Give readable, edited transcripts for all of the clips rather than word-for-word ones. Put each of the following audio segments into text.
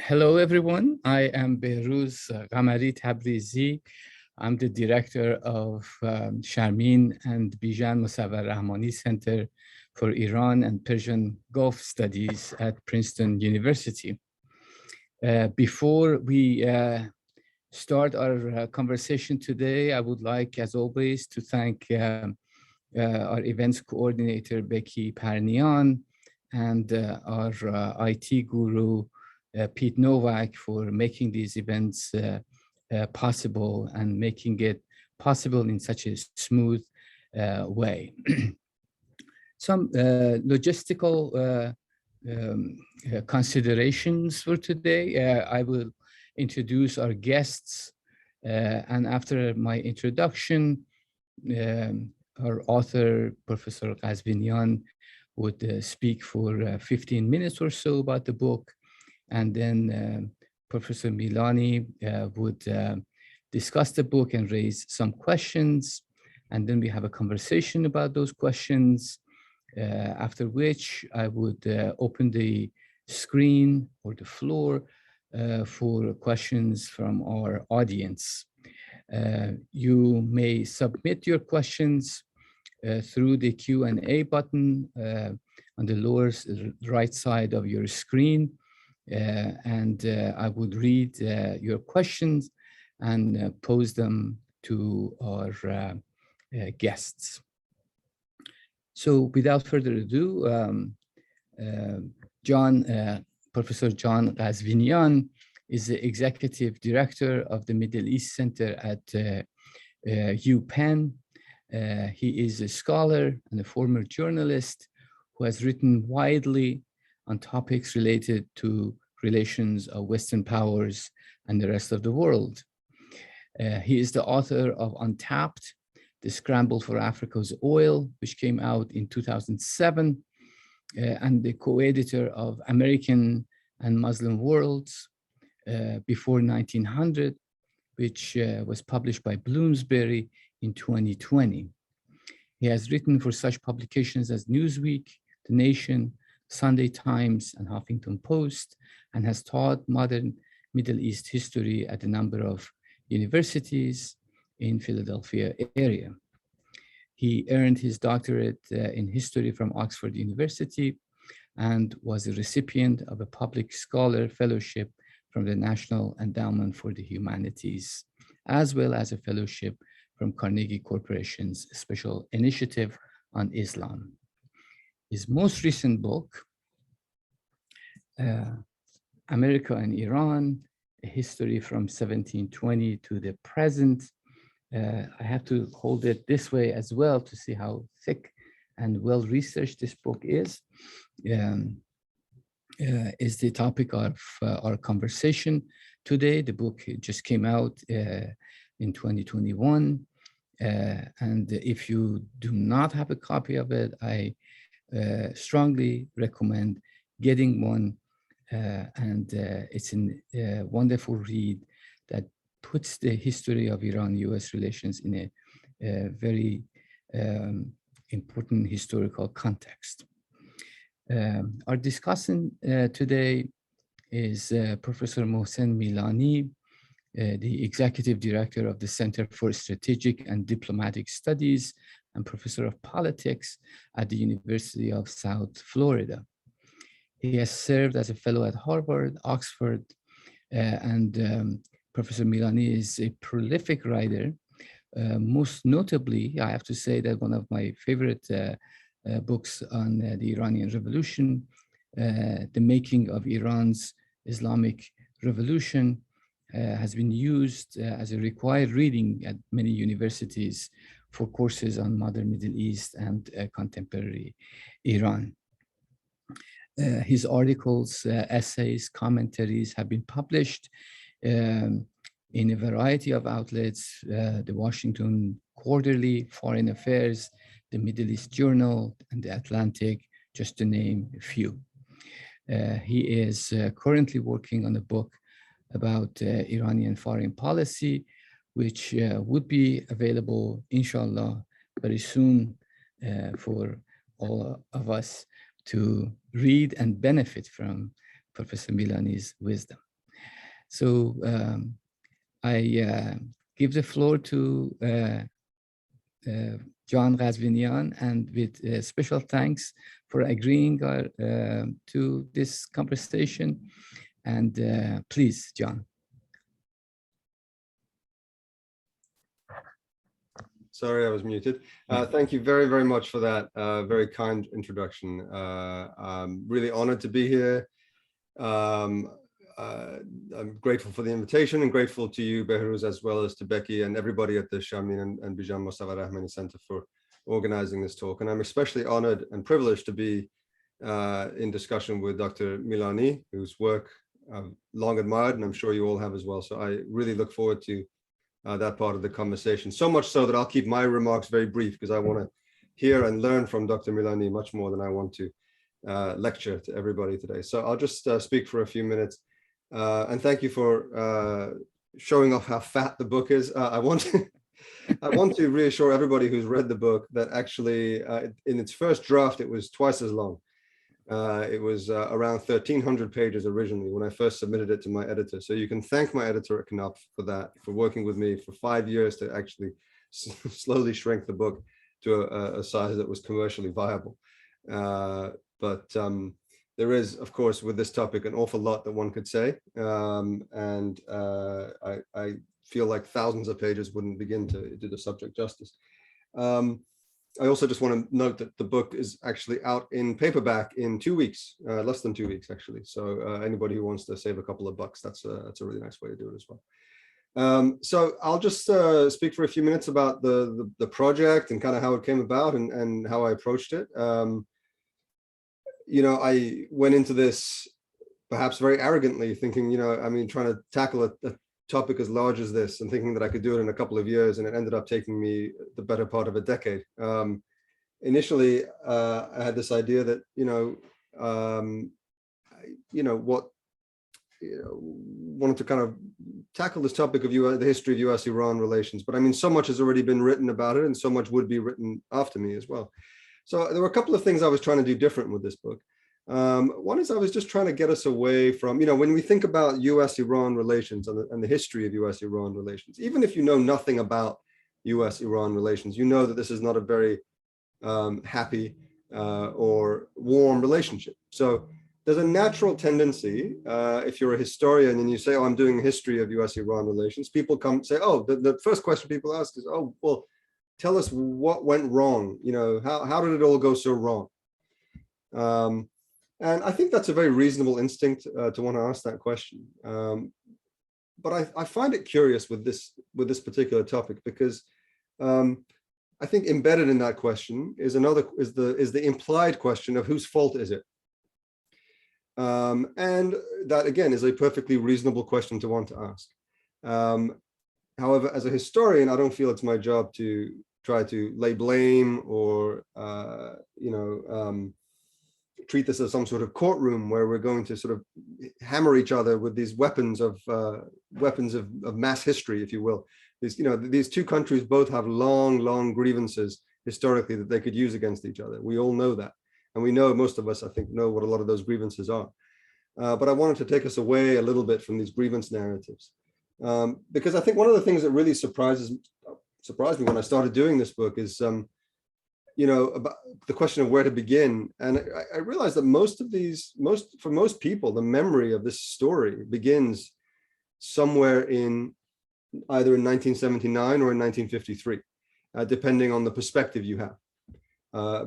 Hello, everyone. I am Behruz Ghamari Tabrizi. I'm the director of Sharmin and Bijan Mossavar-Rahmani Center for Iran and Persian Gulf Studies at Princeton University. Before we start our conversation today, I would like, as always, to thank our events coordinator, Becky Parnian, and our IT guru, Pete Novak, for making these events possible and making it possible in such a smooth way. Some logistical considerations for today. I will introduce our guests, and after my introduction, our author, Professor Ghazvinian, would speak for 15 minutes or so about the book. And then Professor Milani would discuss the book and raise some questions. And then we have a conversation about those questions, after which I would open the screen or the floor for questions from our audience. You may submit your questions through the Q&A button on the lower right side of your screen. And I would read your questions and pose them to our guests. So without further ado, Professor John Ghazvinian is the Executive Director of the Middle East Center at UPenn. He is a scholar and a former journalist who has written widely on topics related to relations of Western powers and the rest of the world. He is the author of Untapped, The Scramble for Africa's Oil, which came out in 2007, and the co-editor of American and Muslim Worlds Before 1900, which was published by Bloomsbury in 2020. He has written for such publications as Newsweek, The Nation, Sunday Times, and Huffington Post, and has taught modern Middle East history at a number of universities in Philadelphia area. He earned his doctorate in history from Oxford University and was a recipient of a public scholar fellowship from the National Endowment for the Humanities, as well as a fellowship from Carnegie Corporation's Special Initiative on Islam. His most recent book, America and Iran, A History from 1720 to the Present. I have to hold it this way as well to see how thick and well-researched this book is the topic of our conversation today. The book just came out in 2021. And if you do not have a copy of it, I strongly recommend getting one. And it's a wonderful read that puts the history of Iran-US relations in a very important historical context. Our discussant today is Professor Mohsen Milani, the Executive Director of the Center for Strategic and Diplomatic Studies and Professor of Politics at the University of South Florida. He has served as a fellow at Harvard, Oxford, and Professor Milani is a prolific writer. Most notably, I have to say that one of my favorite books on the Iranian Revolution, The Making of Iran's Islamic Revolution, has been used as a required reading at many universities for courses on modern Middle East and contemporary Iran. His articles, essays, commentaries have been published in a variety of outlets, the Washington Quarterly, Foreign Affairs, the Middle East Journal, and the Atlantic, just to name a few. He is currently working on a book about Iranian foreign policy, which would be available, inshallah, very soon for all of us to read and benefit from Professor Milani's wisdom. So I give the floor to John Ghazvinian, and with special thanks for agreeing to this conversation. And please, John. Sorry, I was muted. Thank you very, very much for that very kind introduction. I'm really honored to be here. I'm grateful for the invitation and grateful to you, Behruz, as well as to Becky and everybody at the Sharmin and Bijan Mossavar-Rahmani Center for organizing this talk. And I'm especially honored and privileged to be in discussion with Dr. Milani, whose work I've long admired, and I'm sure you all have as well. So I really look forward to that part of the conversation, so much so that I'll keep my remarks very brief because I want to hear and learn from Dr. Milani much more than I want to lecture to everybody today. So I'll just speak for a few minutes. And thank you for showing off how fat the book is. I want to reassure everybody who's read the book that actually in its first draft, it was twice as long. It was around 1,300 pages originally when I first submitted it to my editor. So you can thank my editor at Knopf for that, for working with me for 5 years to actually slowly shrink the book to a size that was commercially viable. But there is, of course, with this topic, an awful lot that one could say. I feel like thousands of pages wouldn't begin to do the subject justice. I also just want to note that the book is actually out in paperback in 2 weeks, less than 2 weeks, actually. So anybody who wants to save a couple of bucks, that's a really nice way to do it as well. So I'll just speak for a few minutes about the project and kind of how it came about and how I approached it. You know, I went into this perhaps very arrogantly thinking, you know, I mean, trying to tackle a topic as large as this and thinking that I could do it in a couple of years, and it ended up taking me the better part of a decade. Initially, I had this idea that, wanted to kind of tackle this topic of the history of US-Iran relations, but I mean, so much has already been written about it and so much would be written after me as well. So there were a couple of things I was trying to do different with this book. One is I was just trying to get us away from, when we think about US-Iran relations and the history of US-Iran relations, even if you know nothing about US-Iran relations, you know that this is not a very happy or warm relationship. So there's a natural tendency, if you're a historian and you say, oh, I'm doing a history of US-Iran relations, people come say, oh, the first question people ask is, oh, well, tell us what went wrong. How did it all go so wrong? And I think that's a very reasonable instinct to want to ask that question. But I find it curious with this particular topic because I think embedded in that question is the implied question of whose fault is it? And that again is a perfectly reasonable question to want to ask. However, as a historian, I don't feel it's my job to try to lay blame or treat this as some sort of courtroom where we're going to sort of hammer each other with these weapons of mass history, if you will. These two countries both have long grievances historically that they could use against each other. We all know that. And we know, most of us, I think, know what a lot of those grievances are. But I wanted to take us away a little bit from these grievance narratives. Because I think one of the things that really surprised me when I started doing this book is, about the question of where to begin. And I realized that for most people, the memory of this story begins somewhere either in 1979 or in 1953, depending on the perspective you have.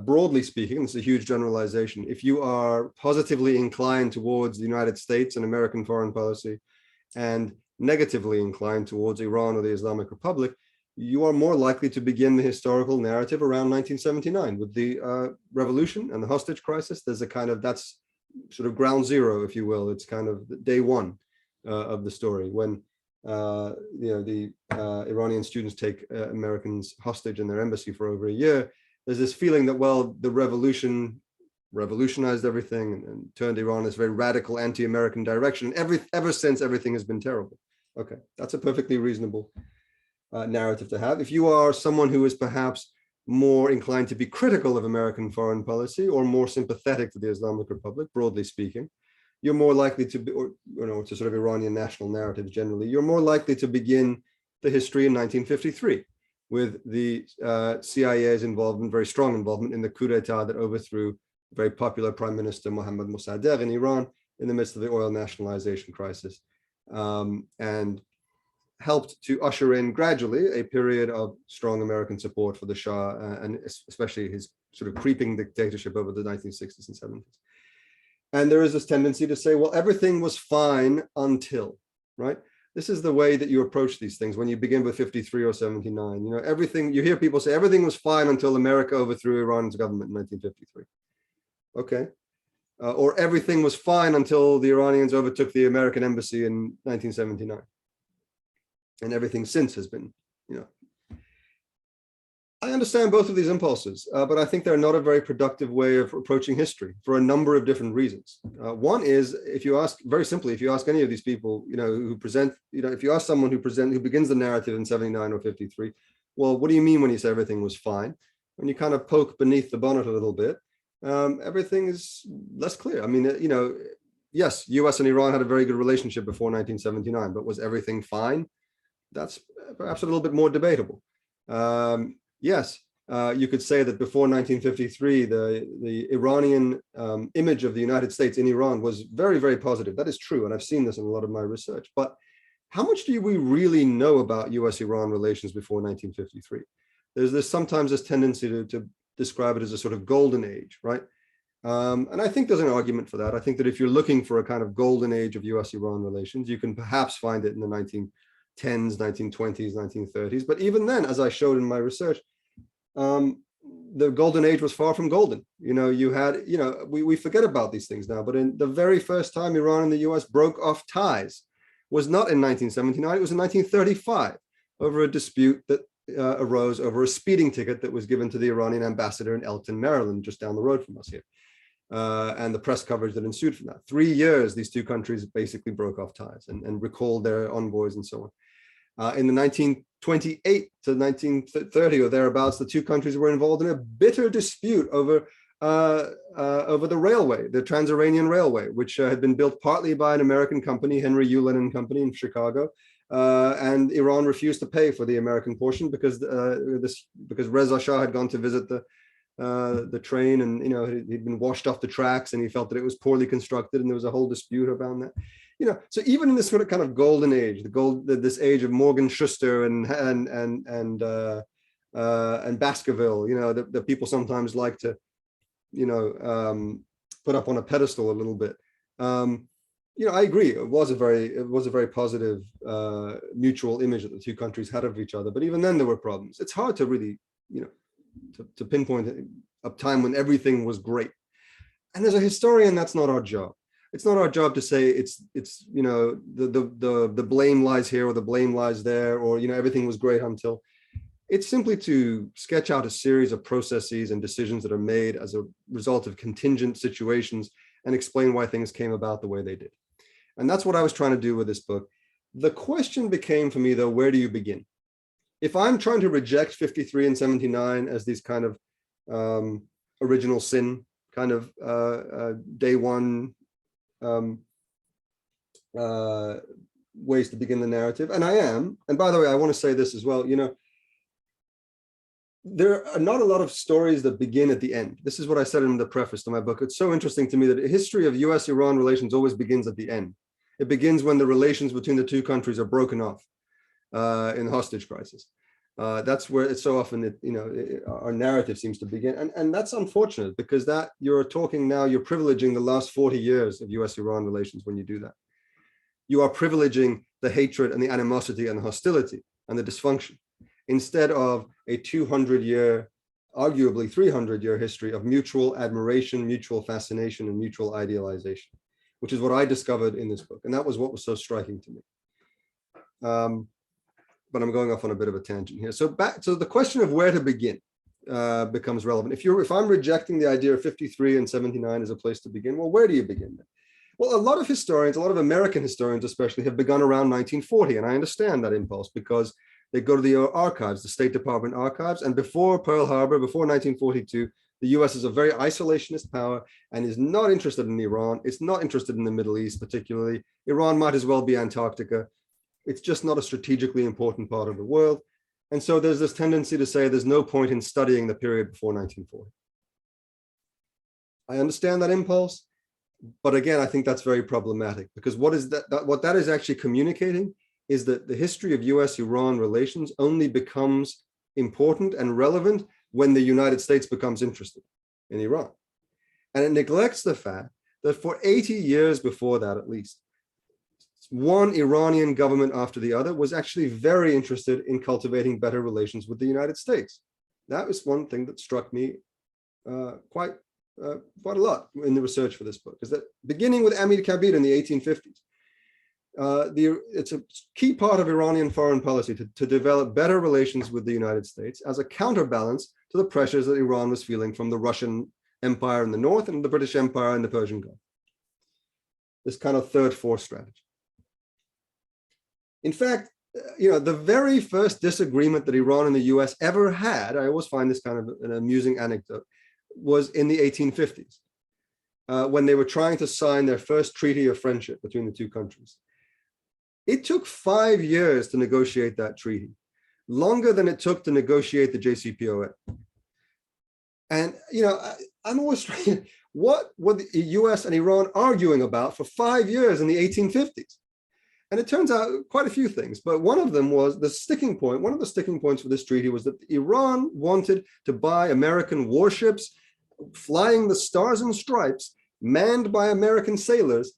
Broadly speaking, it's a huge generalization. If you are positively inclined towards the United States and American foreign policy and negatively inclined towards Iran or the Islamic Republic, you are more likely to begin the historical narrative around 1979 with the revolution and the hostage crisis. There's that's sort of ground zero, if you will. It's kind of day one of the story when the Iranian students take Americans hostage in their embassy for over a year. There's this feeling that, well, the revolution revolutionized everything and turned Iran in this very radical anti-American direction. Ever since, everything has been terrible. Okay, that's a perfectly reasonable narrative to have. If you are someone who is perhaps more inclined to be critical of American foreign policy or more sympathetic to the Islamic Republic, broadly speaking, you're more likely to be, or to sort of Iranian national narratives generally, you're more likely to begin the history in 1953 with the CIA's involvement, very strong involvement in the coup d'etat that overthrew very popular Prime Minister Mohammad Mossadegh in Iran in the midst of the oil nationalization crisis, and helped to usher in gradually a period of strong American support for the Shah, and especially his sort of creeping dictatorship over the 1960s and 70s. And there is this tendency to say, well, everything was fine until, right? This is the way that you approach these things when you begin with 53 or 79. You know, everything, you hear people say everything was fine until America overthrew Iran's government in 1953. Okay. Or everything was fine until the Iranians overtook the American embassy in 1979. And everything since has been, you know. I understand both of these impulses, but I think they're not a very productive way of approaching history for a number of different reasons. One is, if you ask, very simply, if you ask any of these people, you know, who present, you know, if you ask someone who begins the narrative in 79 or 53, well, what do you mean when you say everything was fine? When you kind of poke beneath the bonnet a little bit, everything is less clear. I mean, you know, yes, US and Iran had a very good relationship before 1979, but was everything fine? That's perhaps a little bit more debatable. Yes, you could say that before 1953, the Iranian image of the United States in Iran was very, very positive. That is true, and I've seen this in a lot of my research. But how much do we really know about US-Iran relations before 1953? There's sometimes this tendency to describe it as a sort of golden age, right? And I think there's an argument for that. I think that if you're looking for a kind of golden age of US-Iran relations, you can perhaps find it in the 1910s, 1920s, 1930s. But even then, as I showed in my research, the golden age was far from golden. You know, you had, you know, we forget about these things now, but in the very first time Iran and the US broke off ties was not in 1979, it was in 1935 over a dispute that arose over a speeding ticket that was given to the Iranian ambassador in Elton, Maryland, just down the road from us here. And the press coverage that ensued from that. 3 years, these two countries basically broke off ties and recalled their envoys and so on. In the 1928 to 1930 or thereabouts, the two countries were involved in a bitter dispute over the railway, the Trans-Iranian Railway, which had been built partly by an American company, Henry Ullin and Company in Chicago, and Iran refused to pay for the American portion because Reza Shah had gone to visit the train, and you know, he'd been washed off the tracks, and he felt that it was poorly constructed, and there was a whole dispute around that. You know, so even in this sort of kind of golden age, this age of Morgan Schuster and Baskerville, you know, that people sometimes like to, you know, put up on a pedestal a little bit. You know, I agree. It was a very positive mutual image that the two countries had of each other. But even then, there were problems. It's hard to really, you know, to pinpoint a time when everything was great. And as a historian, that's not our job. It's not our job to say it's you know, the blame lies here or the blame lies there, or you know, everything was great until. It's simply to sketch out a series of processes and decisions that are made as a result of contingent situations and explain why things came about the way they did. And that's what I was trying to do with this book. The question became for me, though, where do you begin? If I'm trying to reject 53 and 79 as these kind of original sin, kind of day one ways to begin the narrative, and I am, and by the way, I want to say this as well, you know, there are not a lot of stories that begin at the end. This is what I said in the preface to my book. It's so interesting to me that the history of US-Iran relations always begins at the end. It begins when the relations between the two countries are broken off in the hostage crisis. That's where it's so often, our narrative seems to begin. And that's unfortunate, because that you're privileging the last 40 years of US-Iran relations when you do that. You are privileging the hatred and the animosity and the hostility and the dysfunction, instead of a 200-year, arguably 300-year history of mutual admiration, mutual fascination, and mutual idealization, which is what I discovered in this book. And that was what was so striking to me. But I'm going off on a bit of a tangent here. So the question of where to begin becomes relevant. If I'm rejecting the idea of 53 and 79 as a place to begin, well, where do you begin then? Well, a lot of historians, a lot of American historians especially, have begun around 1940, and I understand that impulse, because they go to the archives, the State Department archives, and before Pearl Harbor, before 1942, The US is a very isolationist power and is not interested in Iran. It's not interested in the Middle East particularly. Iran might as well be Antarctica. It's just not a strategically important part of the world. And so there's this tendency to say there's no point in studying the period before 1940. I understand that impulse, but again, I think that's very problematic, because what that is actually communicating is that the history of US-Iran relations only becomes important and relevant when the United States becomes interested in Iran. And it neglects the fact that for 80 years before that, at least, one Iranian government after the other was actually very interested in cultivating better relations with the United States. That was one thing that struck me quite a lot in the research for this book, is that beginning with Amir Kabir in the 1850s, it's a key part of Iranian foreign policy to develop better relations with the United States as a counterbalance to the pressures that Iran was feeling from the Russian Empire in the north and the British Empire in the Persian Gulf. This kind of third force strategy. In fact, the very first disagreement that Iran and the US ever had, I always find this kind of an amusing anecdote, was in the 1850s, when they were trying to sign their first treaty of friendship between the two countries. It took 5 years to negotiate that treaty, longer than it took to negotiate the JCPOA. And, I'm always trying, what were the US and Iran arguing about for 5 years in the 1850s? And it turns out quite a few things, but one of them was the sticking point. One of the sticking points for this treaty was that Iran wanted to buy American warships flying the stars and stripes, manned by American sailors,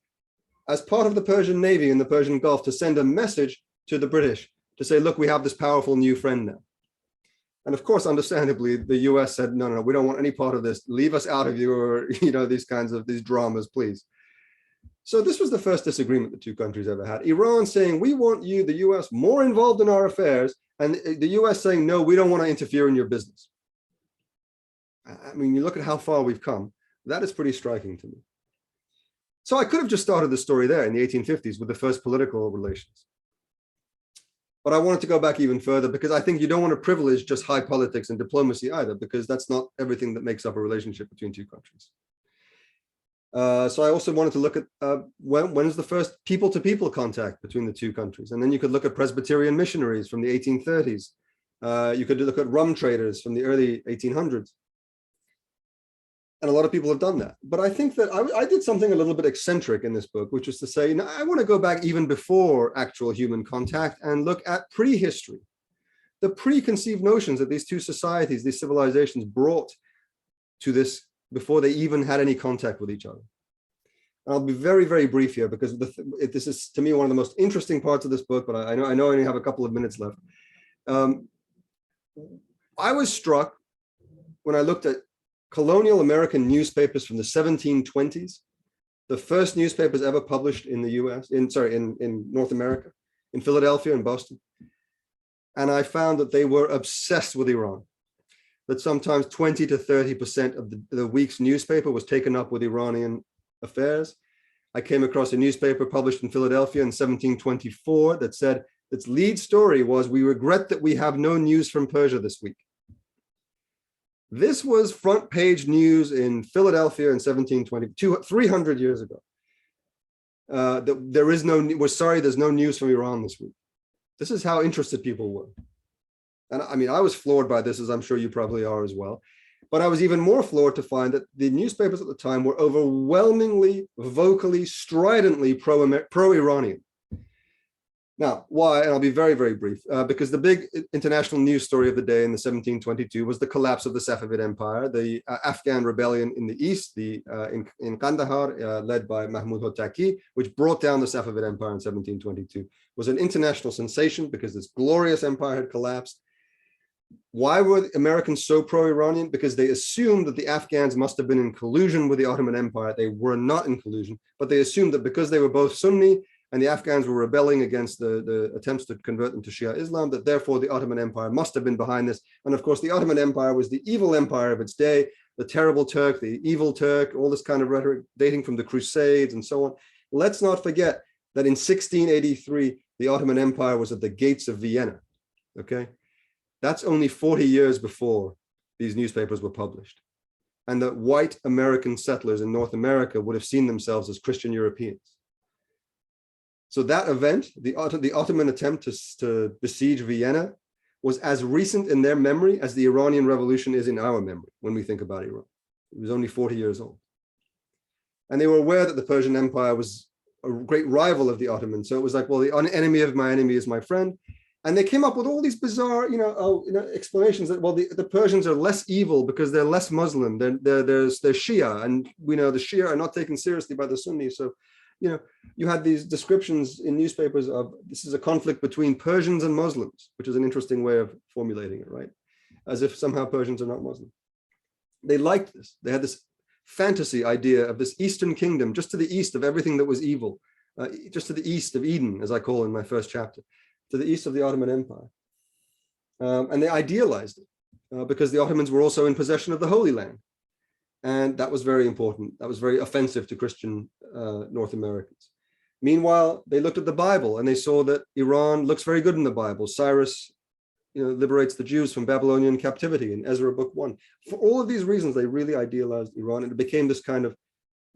as part of the Persian Navy in the Persian Gulf, to send a message to the British to say, look, we have this powerful new friend now. And of course, understandably, the US said, no, we don't want any part of this. Leave us out of your, these dramas, please. So this was the first disagreement the two countries ever had. Iran saying, we want you, the US, more involved in our affairs, and the US saying, no, we don't want to interfere in your business. I mean, you look at how far we've come. That is pretty striking to me. So I could have just started the story there in the 1850s with the first political relations. But I wanted to go back even further, because I think you don't want to privilege just high politics and diplomacy either, because that's not everything that makes up a relationship between two countries. So I also wanted to look at when is the first people-to-people contact between the two countries. And then you could look at Presbyterian missionaries from the 1830s. You could look at rum traders from the early 1800s. And a lot of people have done that. But I think that I did something a little bit eccentric in this book, which is to say, I want to go back even before actual human contact and look at prehistory, the preconceived notions that these two societies, these civilizations brought to this before they even had any contact with each other. And I'll be very, very brief here, because this is, to me, one of the most interesting parts of this book, but I know I only have a couple of minutes left. I was struck when I looked at colonial American newspapers from the 1720s, the first newspapers ever published in the US, in North America, in Philadelphia and Boston. And I found that they were obsessed with Iran, that sometimes 20 to 30% of the week's newspaper was taken up with Iranian affairs. I came across a newspaper published in Philadelphia in 1724 that said its lead story was, "We regret that we have no news from Persia this week." This was front page news in Philadelphia in 1722, 300 years ago. We're sorry, there's no news from Iran this week. This is how interested people were. And I mean, I was floored by this, as I'm sure you probably are as well. But I was even more floored to find that the newspapers at the time were overwhelmingly, vocally, stridently pro-Iranian. Now, why? And I'll be very, very brief, because the big international news story of the day in the 1722 was the collapse of the Safavid Empire, the Afghan rebellion in the east, in Kandahar, led by Mahmud Hotaki, which brought down the Safavid Empire in 1722, was an international sensation because this glorious empire had collapsed. Why were Americans so pro-Iranian? Because they assumed that the Afghans must have been in collusion with the Ottoman Empire. They were not in collusion, but they assumed that because they were both Sunni and the Afghans were rebelling against the attempts to convert them to Shia Islam, that therefore the Ottoman Empire must have been behind this. And of course, the Ottoman Empire was the evil empire of its day, the terrible Turk, the evil Turk, all this kind of rhetoric dating from the Crusades and so on. Let's not forget that in 1683, the Ottoman Empire was at the gates of Vienna, okay? That's only 40 years before these newspapers were published. and that white American settlers in North America would have seen themselves as Christian Europeans. So that event, the Ottoman attempt to besiege Vienna, was as recent in their memory as the Iranian Revolution is in our memory when we think about Iran. It was only 40 years old. And they were aware that the Persian Empire was a great rival of the Ottomans. So it was like, well, the enemy of my enemy is my friend. And they came up with all these bizarre, explanations that, well, the Persians are less evil because they're less Muslim. They're Shia, and we know the Shia are not taken seriously by the Sunnis. So, you had these descriptions in newspapers of this is a conflict between Persians and Muslims, which is an interesting way of formulating it, right? As if somehow Persians are not Muslim. They liked this. They had this fantasy idea of this Eastern kingdom, just to the east of everything that was evil, just to the east of Eden, as I call in my first chapter, to the east of the Ottoman Empire. And they idealized it because the Ottomans were also in possession of the Holy Land. And that was very important. That was very offensive to Christian North Americans. Meanwhile, they looked at the Bible and they saw that Iran looks very good in the Bible. Cyrus, liberates the Jews from Babylonian captivity in Ezra book 1. For all of these reasons, they really idealized Iran, and it became this kind of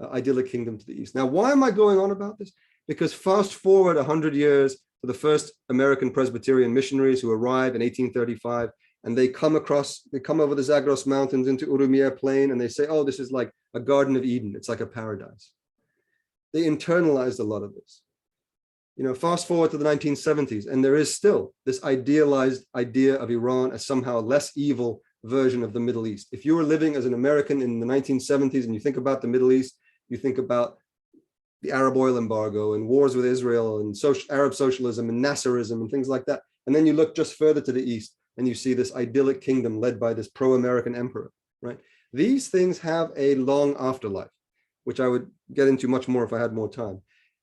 idyllic kingdom to the east. Now, why am I going on about this? Because fast forward 100 years to the first American Presbyterian missionaries who arrive in 1835, and they come over the Zagros Mountains into Urumia Plain, and they say, oh, this is like a Garden of Eden. It's like a paradise. They internalized a lot of this. Fast forward to the 1970s, and there is still this idealized idea of Iran as somehow less evil version of the Middle East. If you were living as an American in the 1970s and you think about the Middle East, you think about the Arab oil embargo and wars with Israel and Arab socialism and Nasserism and things like that. And then you look just further to the east and you see this idyllic kingdom led by this pro-American emperor, right? These things have a long afterlife, which I would get into much more if I had more time.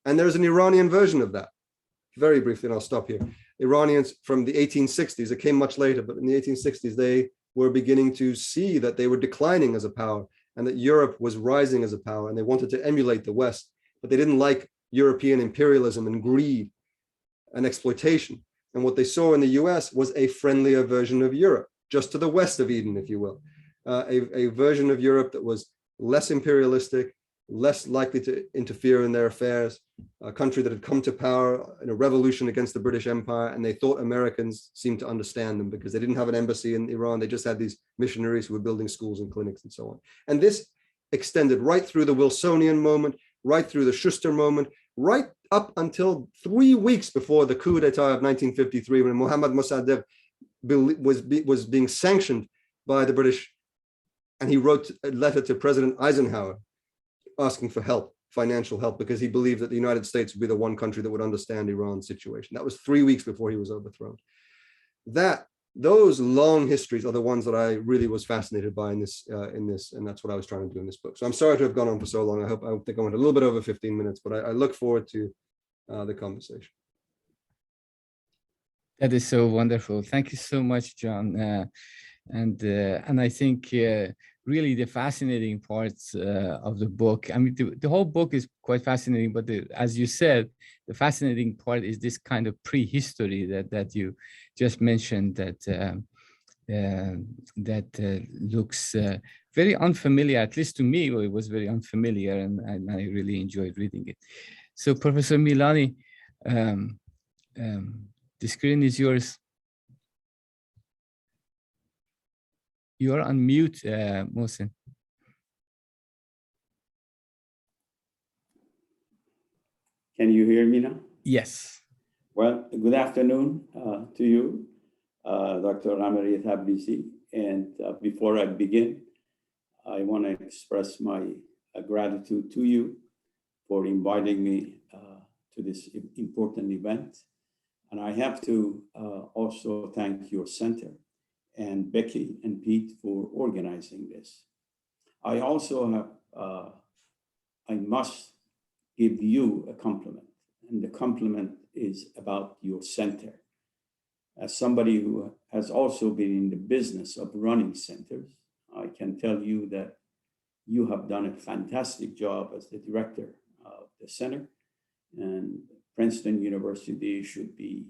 And there's an Iranian version of that. Very briefly, and I'll stop here. Iranians from the 1860s, it came much later, but in the 1860s, they were beginning to see that they were declining as a power and that Europe was rising as a power, and they wanted to emulate the West, but they didn't like European imperialism and greed and exploitation. And what they saw in the US was a friendlier version of Europe, just to the west of Eden, if you will, a version of Europe that was less imperialistic, less likely to interfere in their affairs, a country that had come to power in a revolution against the British Empire, and they thought Americans seemed to understand them because they didn't have an embassy in Iran. They just had these missionaries who were building schools and clinics and so on. And this extended right through the Wilsonian moment, right through the Schuster moment, right up until 3 weeks before the coup d'etat of 1953, when Mohammad Mossadegh was being sanctioned by the British. And he wrote a letter to President Eisenhower asking for help, financial help, because he believed that the United States would be the one country that would understand Iran's situation. That was 3 weeks before he was overthrown. Those long histories are the ones that I really was fascinated by in this, and that's what I was trying to do in this book. So I'm sorry to have gone on for so long. I think I went a little bit over 15 minutes, but I look forward to the conversation. That is so wonderful. Thank you so much, John. And I think really the fascinating parts of the book. I mean, the whole book is quite fascinating, but as you said, the fascinating part is this kind of prehistory that you just mentioned that looks very unfamiliar. At least to me, it was very unfamiliar, and I really enjoyed reading it. So, Professor Milani, the screen is yours. You are on mute, Mohsen. Can you hear me now? Yes. Well, good afternoon to you, Dr. Rahmani Center. And before I begin, I want to express my gratitude to you for inviting me to this important event. And I have to also thank your center and Becky and Pete for organizing this. I also have, I must give you a compliment, and the compliment is about your center. As somebody who has also been in the business of running centers, I can tell you that you have done a fantastic job as the director of the center, and Princeton University should be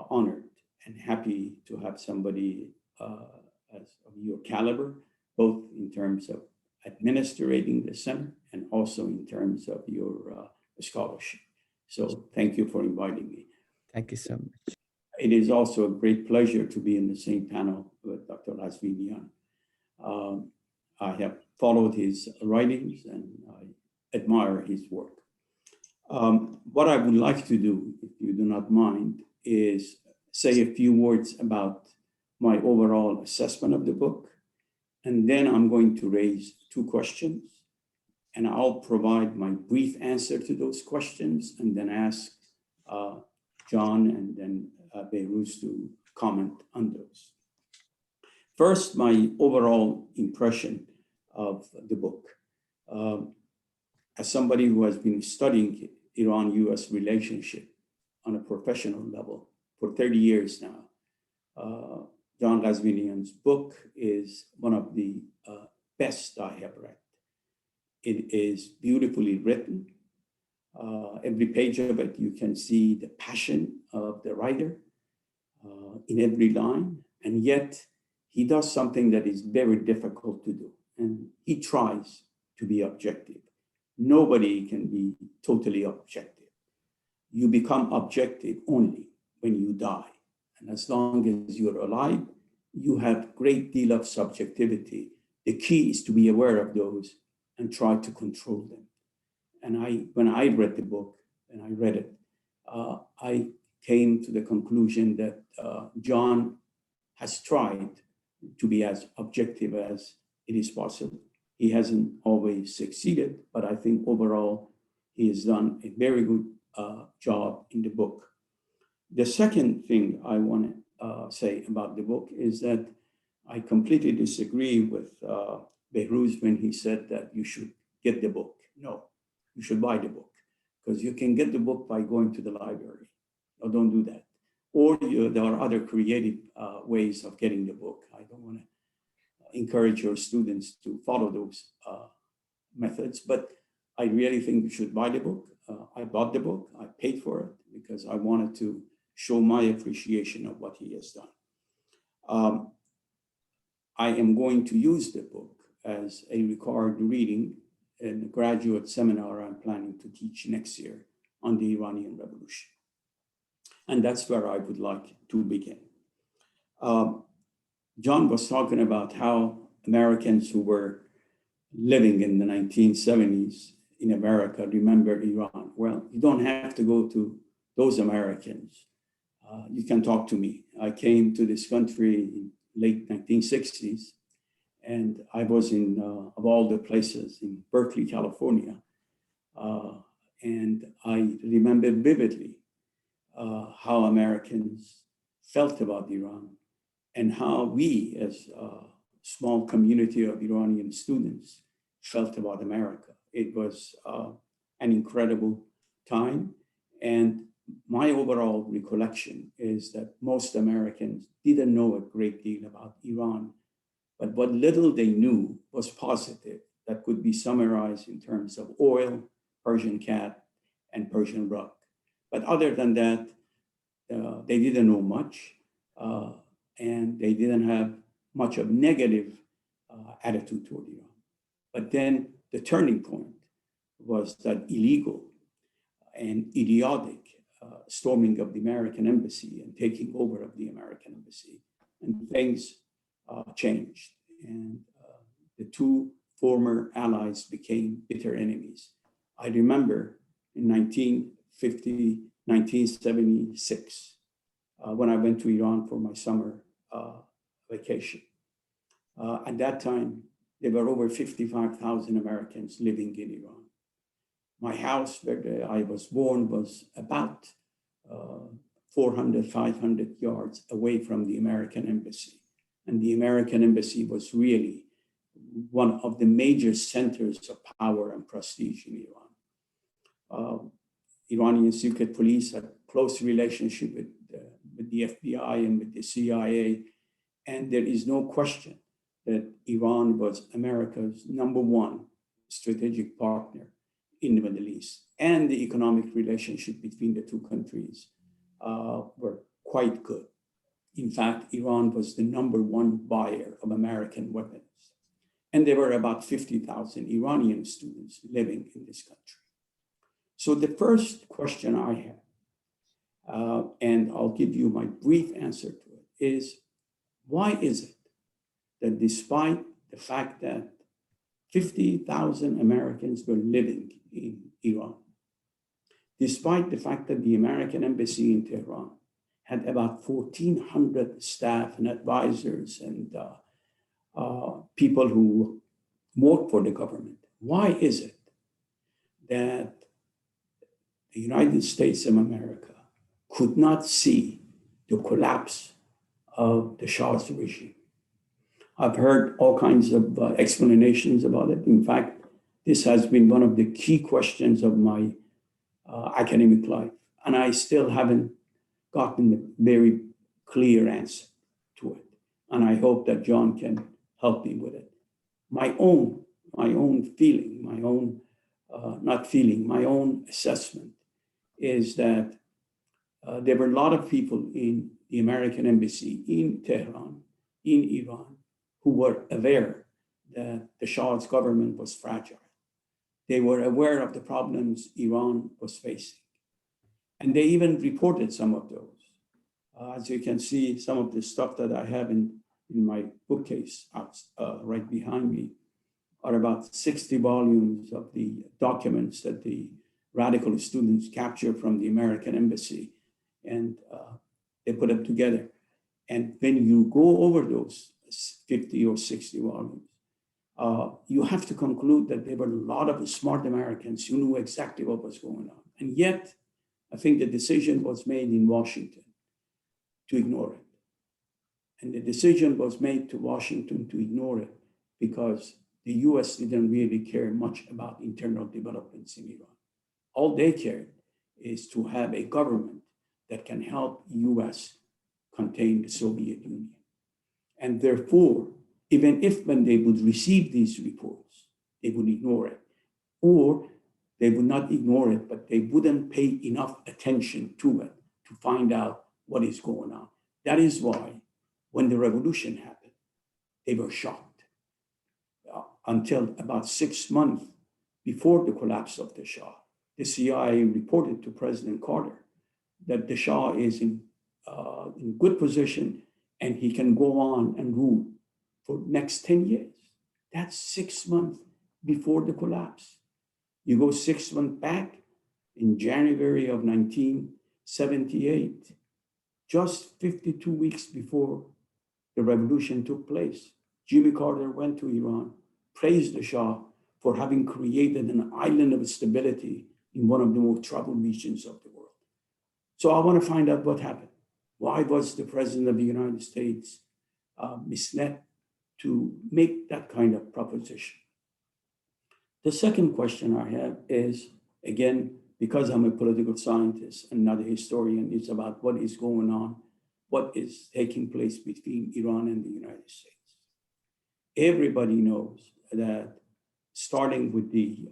honored and happy to have somebody as of your caliber both in terms of administrating the center and also in terms of your scholarship. So thank you for inviting me. Thank you so much. It is also a great pleasure to be in the same panel with Dr. Ghazvinian. I have followed his writings and I admire his work. What I would like to do, if you do not mind, is say a few words about my overall assessment of the book. And then I'm going to raise two questions. And I'll provide my brief answer to those questions and then ask John and then Behrooz to comment on those. First, my overall impression of the book. As somebody who has been studying Iran-US relationship on a professional level for 30 years now, John Ghazvinian's book is one of the best I have read. It is beautifully written. Every page of it, you can see the passion of the writer in every line, and yet he does something that is very difficult to do, and he tries to be objective. Nobody can be totally objective. You become objective only when you die, and as long as you're alive, you have a great deal of subjectivity. The key is to be aware of those and try to control them. And when I read the book, and I read it, I came to the conclusion that John has tried to be as objective as it is possible. He hasn't always succeeded, but I think overall he has done a very good job in the book. The second thing I want to say about the book is that I completely disagree with Behrooz when he said that you should get the book. No, you should buy the book, because you can get the book by going to the library. No, don't do that. Or there are other creative ways of getting the book. I don't want to encourage your students to follow those methods, but I really think you should buy the book. I bought the book, I paid for it because I wanted to show my appreciation of what he has done. I am going to use the book as a required reading in a graduate seminar I'm planning to teach next year on the Iranian Revolution. And that's where I would like to begin. John was talking about how Americans who were living in the 1970s in America remember Iran. Well, you don't have to go to those Americans. You can talk to me. I came to this country in late 1960s, and I was in, of all the places, in Berkeley, California. And I remember vividly how Americans felt about Iran and how we, as a small community of Iranian students, felt about America. It was an incredible time. And my overall recollection is that most Americans didn't know a great deal about Iran, but what little they knew was positive, that could be summarized in terms of oil, Persian cat, and Persian rug. But other than that, they didn't know much, and they didn't have much of negative attitude toward Iran. But then the turning point was that illegal and idiotic storming of the American embassy and taking over of the American embassy, and things changed. And the two former allies became bitter enemies. I remember in 1976, when I went to Iran for my summer vacation. At that time, there were over 55,000 Americans living in Iran. My house where I was born was about 400, 500 yards away from the American embassy. And the American embassy was really one of the major centers of power and prestige in Iran. Iranian secret police had a close relationship with the FBI and with the CIA. And there is no question that Iran was America's #1 strategic partner in the Middle East. And the economic relationship between the two countries were quite good. In fact, Iran was the #1 buyer of American weapons. And there were about 50,000 Iranian students living in this country. So the first question I have, and I'll give you my brief answer to it, is why is it that despite the fact that 50,000 Americans were living in Iran, despite the fact that the American embassy in Tehran had about 1,400 staff and advisors and people who work for the government, why is it that the United States of America could not see the collapse of the Shah's regime? I've heard all kinds of explanations about it. In fact, this has been one of the key questions of my academic life, and I still haven't gotten a very clear answer to it. And I hope that John can help me with it. My own feeling, my own assessment is that there were a lot of people in the American embassy in Tehran, in Iran, who were aware that the Shah's government was fragile. They were aware of the problems Iran was facing. And they even reported some of those. As you can see, some of the stuff that I have in my bookcase right behind me are about 60 volumes of the documents that the radical students captured from the American embassy, and they put them together. And when you go over those 50 or 60 volumes, you have to conclude that there were a lot of smart Americans who knew exactly what was going on. And yet, I think the decision was made in Washington to ignore it. And the decision was made to Washington to ignore it because the US didn't really care much about internal developments in Iran. All they cared is to have a government that can help US contain the Soviet Union. And therefore, even if when they would receive these reports, they would ignore it, or they would not ignore it, but they wouldn't pay enough attention to it to find out what is going on. That is why when the revolution happened, they were shocked. Until about 6 months before the collapse of the Shah, the CIA reported to President Carter that the Shah is in good position and he can go on and rule for the next 10 years. That's 6 months before the collapse. You go 6 months back in January of 1978, just 52 weeks before the revolution took place, Jimmy Carter went to Iran, praised the Shah for having created an island of stability in one of the most troubled regions of the world. So I want to find out what happened. Why was the President of the United States misled to make that kind of proposition? The second question I have is, again, because I'm a political scientist and not a historian, it's about what is going on, what is taking place between Iran and the United States. Everybody knows that starting with the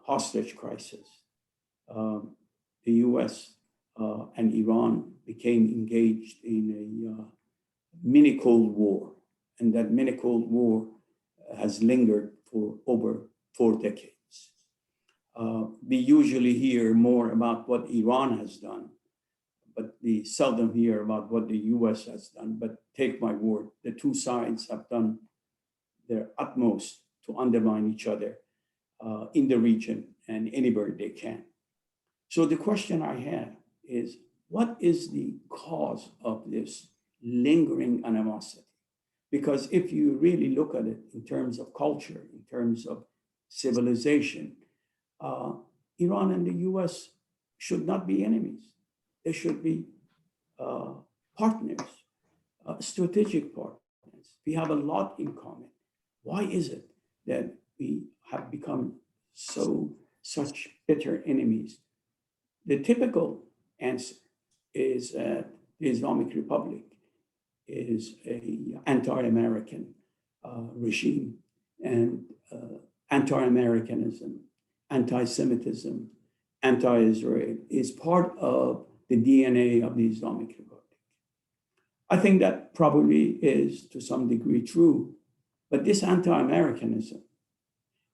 hostage crisis, the US and Iran became engaged in a mini Cold War, and that mini Cold War has lingered for over 4 decades. We usually hear more about what Iran has done, but we seldom hear about what the US has done. But take my word, the two sides have done their utmost to undermine each other in the region and anywhere they can. So the question I have is, what is the cause of this lingering animosity? Because if you really look at it in terms of culture, in terms of civilization, Iran and the US should not be enemies. They should be partners, strategic partners. We have a lot in common. Why is it that we have become such bitter enemies? The typical answer is that the Islamic Republic is an anti-American regime, and anti-Americanism, anti-Semitism, anti-Israel is part of the DNA of the Islamic Republic. I think that probably is to some degree true, But this anti-Americanism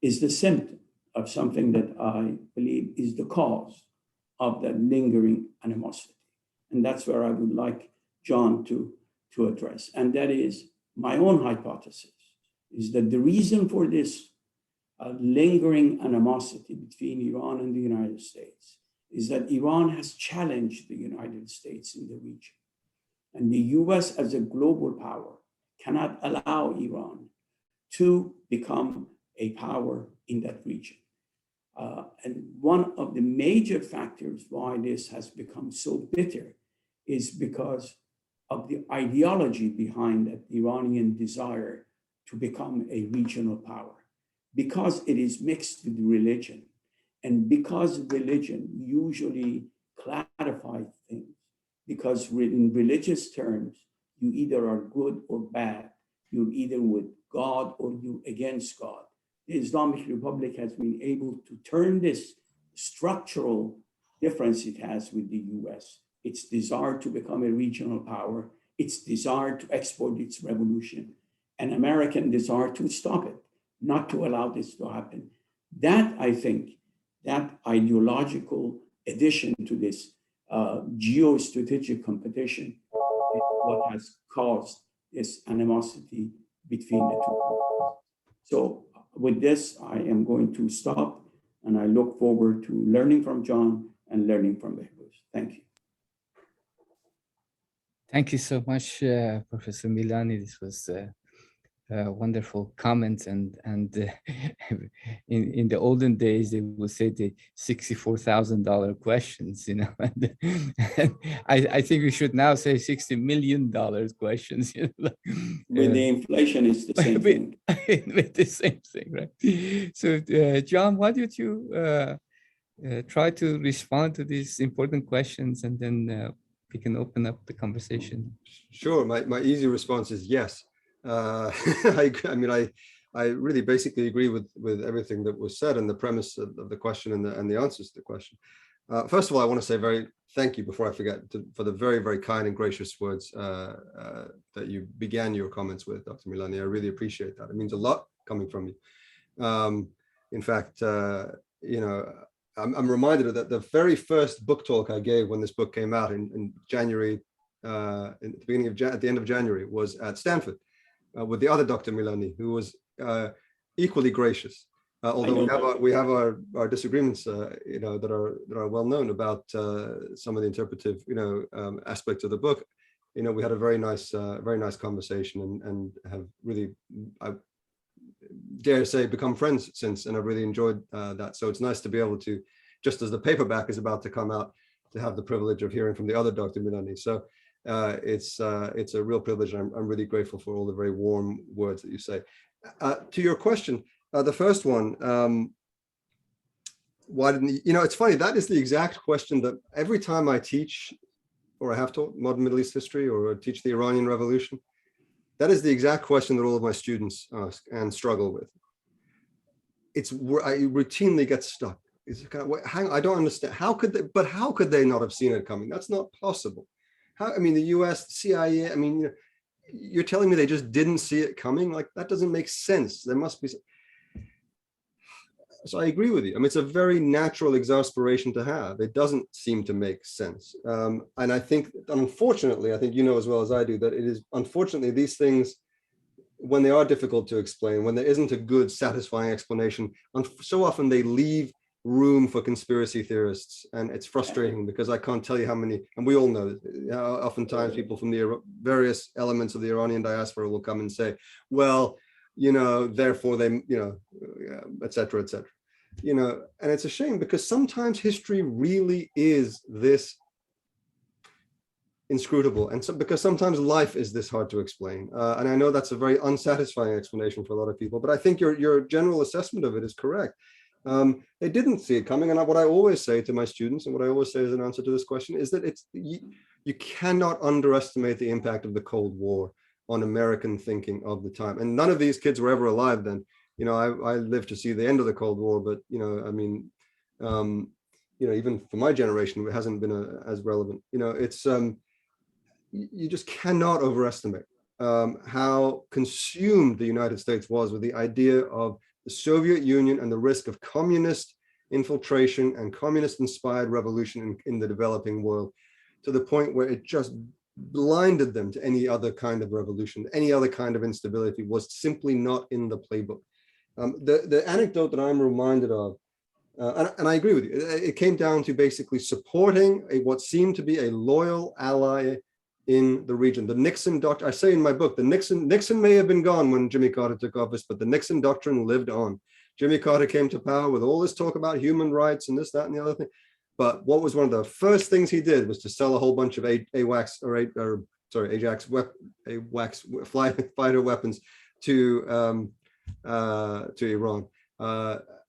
is the symptom of something that I believe is the cause of that lingering animosity. And that's where I would like John to address. And that is my own hypothesis, is that the reason for this lingering animosity between Iran and the United States is that Iran has challenged the United States in the region. And the US as a global power cannot allow Iran to become a power in that region. And one of the major factors why this has become so bitter is because of the ideology behind that Iranian desire to become a regional power, because it is mixed with religion, and because religion usually clarifies things, because in religious terms, you either are good or bad, you're either with God or you're against God. The Islamic Republic has been able to turn this structural difference it has with the US, its desire to become a regional power, its desire to export its revolution, and American desire to stop it, not to allow this to happen. That, I think, that ideological addition to this geostrategic competition is what has caused this animosity between the two countries. So with this, I am going to stop, and I look forward to learning from John and learning from the Hebrews. Thank you. Thank you so much, Professor Milani. This was wonderful comments, and in the olden days they would say the $64,000 questions, you know. And I think we should now say $60 million questions. You know, with the inflation, it's the same thing. With the same thing, right? So, John, why don't you try to respond to these important questions, and then we can open up the conversation. Sure. My easy response is yes. I really basically agree with everything that was said, and the premise of the question and the answers to the question. First of all, I want to say thank you before I forget for the very, very kind and gracious words that you began your comments with, Dr. Milani. I really appreciate that. It means a lot coming from you. In fact, you know, I'm reminded of that the very first book talk I gave when this book came out in January, at the end of January, was at Stanford with the other Dr. Milani, who was equally gracious. Although we have our disagreements, you know, that are well known about some of the interpretive, you know, aspects of the book. You know, we had a very nice conversation, and have really, I dare say, become friends since, and I've really enjoyed that. So it's nice to be able to, just as the paperback is about to come out, to have the privilege of hearing from the other Dr. Milani. So it's a real privilege, and I'm really grateful for all the very warm words that you say. To your question, the first one, why didn't you know? It's funny, that is the exact question that every time I teach, or I have taught modern Middle East history, or teach the Iranian Revolution, that is the exact question that all of my students ask and struggle with. It's where I routinely get stuck. It's kind of, hang on, I don't understand. How could they not have seen it coming? That's not possible. I mean, the US, CIA, I mean, you're telling me they just didn't see it coming? Like, that doesn't make sense. There must be. So I agree with you. I mean, it's a very natural exasperation to have. It doesn't seem to make sense. And I think, unfortunately, I think you know as well as I do, that it is, unfortunately, these things, when they are difficult to explain, when there isn't a good, satisfying explanation, so often they leave room for conspiracy theorists. And it's frustrating because I can't tell you how many, and we all know, oftentimes people from the various elements of the Iranian diaspora will come and say, well, you know, therefore they, you know, et cetera, you know, and it's a shame because sometimes history really is this inscrutable, and so because sometimes life is this hard to explain, and I know that's a very unsatisfying explanation for a lot of people, but I think your general assessment of it is correct. They didn't see it coming, and what I always say to my students, and what I always say as an answer to this question, is that you cannot underestimate the impact of the Cold War on American thinking of the time. And none of these kids were ever alive then. You know, I lived to see the end of the Cold War, but, you know, I mean, you know, even for my generation, it hasn't been as relevant. You know, it's, you just cannot overestimate how consumed the United States was with the idea of the Soviet Union and the risk of communist infiltration and communist-inspired revolution in the developing world, to the point where it just blinded them to any other kind of revolution, any other kind of instability was simply not in the playbook. The anecdote that I'm reminded of, and I agree with you, it came down to basically supporting what seemed to be a loyal ally in the region. The Nixon doctrine, I say in my book, the Nixon may have been gone when Jimmy Carter took office, but the Nixon doctrine lived on. Jimmy Carter came to power with all this talk about human rights and this, that, and the other thing. But what was one of the first things he did was to sell a whole bunch of AWACS fighter weapons to Iran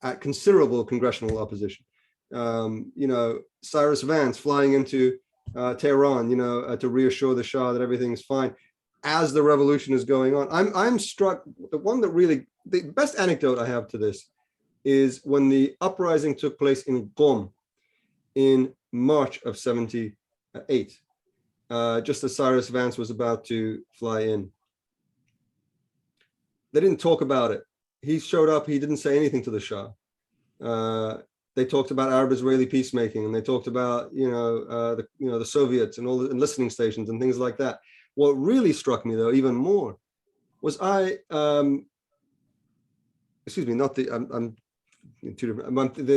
at considerable congressional opposition. Cyrus Vance flying into Tehran, to reassure the Shah that everything's fine as the revolution is going on. I'm struck. The best anecdote I have to this is when the uprising took place in Qom in March of '78, just as Cyrus Vance was about to fly in. They didn't talk about it. He showed up. He didn't say anything to the Shah. They talked about Arab-Israeli peacemaking, and they talked about the Soviets and all the listening stations and things like that. What really struck me, though, even more, was the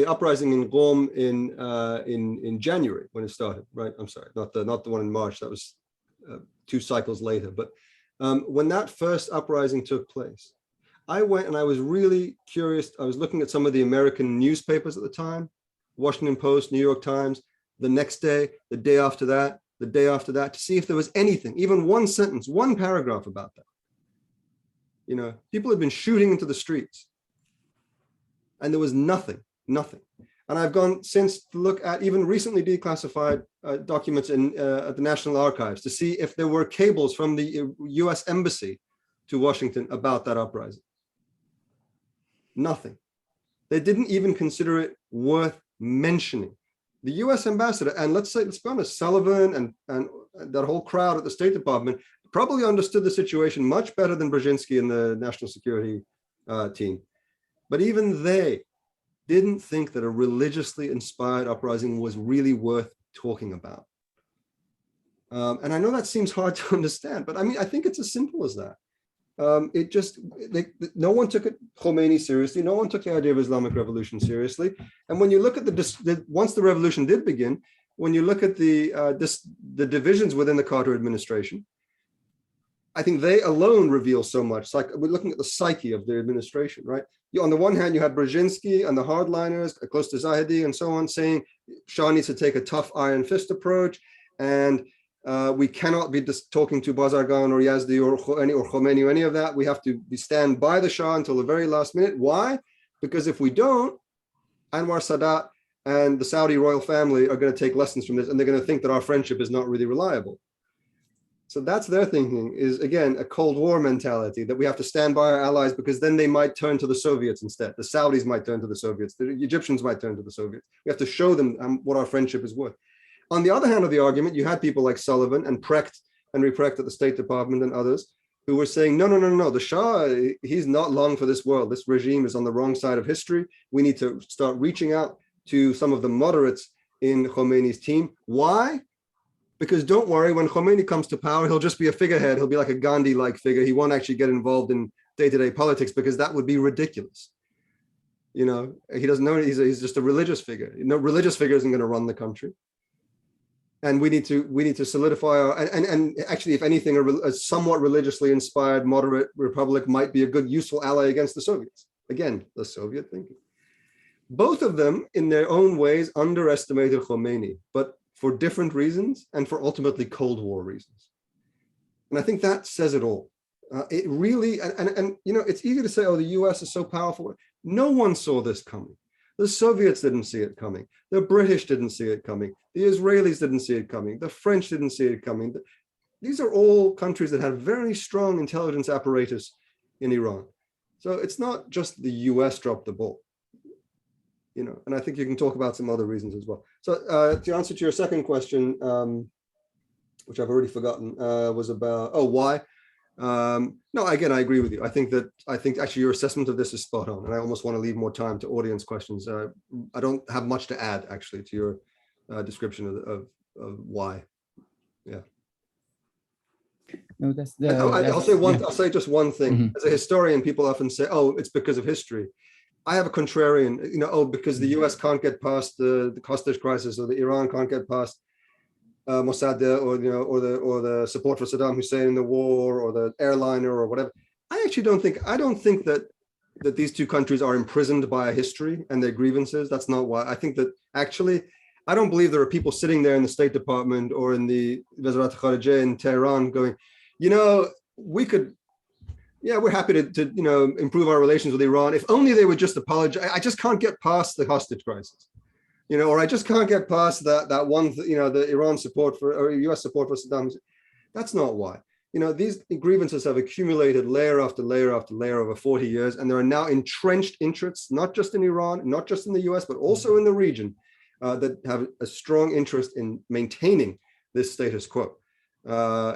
uprising in Qom in January when it started. Right? I'm sorry, not the one in March. That was 2 cycles later. But when that first uprising took place, I went and I was really curious. I was looking at some of the American newspapers at the time, Washington Post, New York Times, the next day, the day after that, the day after that, to see if there was anything, even one sentence, one paragraph about that. People had been shooting into the streets, and there was nothing. And I've gone since to look at even recently declassified documents at the National Archives to see if there were cables from the US Embassy to Washington about that uprising. Nothing. They didn't even consider it worth mentioning. The US ambassador, and let's be honest, Sullivan and that whole crowd at the State Department probably understood the situation much better than Brzezinski and the national security team. But even they didn't think that a religiously inspired uprising was really worth talking about. And I know that seems hard to understand, but I think it's as simple as that. No one took Khomeini seriously. No one took the idea of Islamic revolution seriously. And when you look at once the revolution did begin, when you look at the divisions within the Carter administration, I think they alone reveal so much. Like we're looking at the psyche of the administration, right? On the one hand, you had Brzezinski and the hardliners, close to Zahedi and so on, saying Shah needs to take a tough iron fist approach, and we cannot be just talking to Bazargan or Yazdi or Khomeini or any of that. We have to stand by the Shah until the very last minute. Why? Because if we don't, Anwar Sadat and the Saudi royal family are going to take lessons from this, and they're going to think that our friendship is not really reliable. So that's their thinking, is again a Cold War mentality, that we have to stand by our allies because then they might turn to the Soviets instead. The Saudis might turn to the Soviets. The Egyptians might turn to the Soviets. We have to show them what our friendship is worth. On the other hand of the argument, you had people like Sullivan and Henry Precht at the State Department and others who were saying, no, the Shah, he's not long for this world. This regime is on the wrong side of history. We need to start reaching out to some of the moderates in Khomeini's team. Why? Because don't worry, when Khomeini comes to power, he'll just be a figurehead. He'll be like a Gandhi-like figure. He won't actually get involved in day-to-day politics because that would be ridiculous. He doesn't know, he's just a religious figure. Religious figure isn't going to run the country. And we need to solidify our, and actually, if anything, a somewhat religiously inspired moderate republic might be a good, useful ally against the Soviets. Again, the Soviet thinking. Both of them, in their own ways, underestimated Khomeini, but for different reasons and for ultimately Cold War reasons. And I think that says it all. It really, and it's easy to say, oh, the US is so powerful. No one saw this coming. The Soviets didn't see it coming. The British didn't see it coming. The Israelis didn't see it coming. The French didn't see it coming. These are all countries that have very strong intelligence apparatus in Iran. So it's not just the US dropped the ball. And I think you can talk about some other reasons as well. So to answer to your second question, which I've already forgotten, was about, why? No, again, I agree with you. I think actually your assessment of this is spot on, and I almost want to leave more time to audience questions. I don't have much to add actually to your description of why. Yeah. No, I'll say just one thing. Mm-hmm. As a historian, people often say, "Oh, it's because of history." I have a contrarian, because the U.S. can't get past the hostage crisis, or the Iran can't get past Mossadegh, or the support for Saddam Hussein in the war, or the airliner, or whatever. I don't think that these two countries are imprisoned by a history and their grievances. That's not why. I think that actually, I don't believe there are people sitting there in the State Department or in the Wazarat Kharijah in Tehran going, we could, we're happy to improve our relations with Iran. If only they would just apologize. I just can't get past the hostage crisis. Or I just can't get past that one, the Iran support or US support for Saddam Hussein. That's not why. These grievances have accumulated layer after layer after layer over 40 years, and there are now entrenched interests, not just in Iran, not just in the US, but also in the region, that have a strong interest in maintaining this status quo.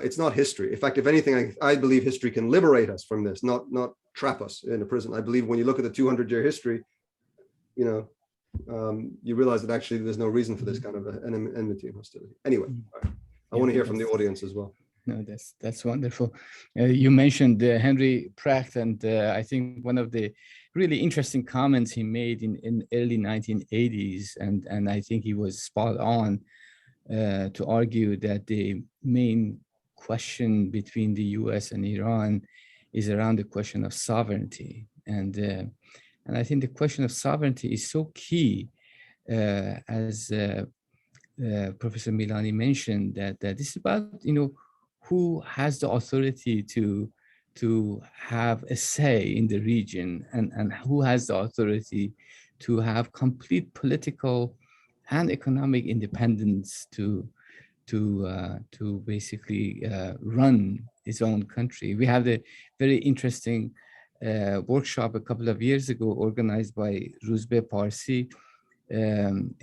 It's not history. In fact, if anything, I believe history can liberate us from this, not trap us in a prison. I believe when you look at the 200-year history, you realize that actually there's no reason for this kind of enmity and hostility. Anyway, I want to hear from the audience as well. No, that's wonderful. You mentioned Henry Pracht, and I think one of the really interesting comments he made in early 1980s, and I think he was spot on to argue that the main question between the U.S. and Iran is around the question of sovereignty, and I think the question of sovereignty is so key, as Professor Milani mentioned, that this is about who has the authority to have a say in the region, and who has the authority to have complete political and economic independence to basically run its own country. We have the very interesting workshop a couple of years ago organized by Ruzbe Parsi, and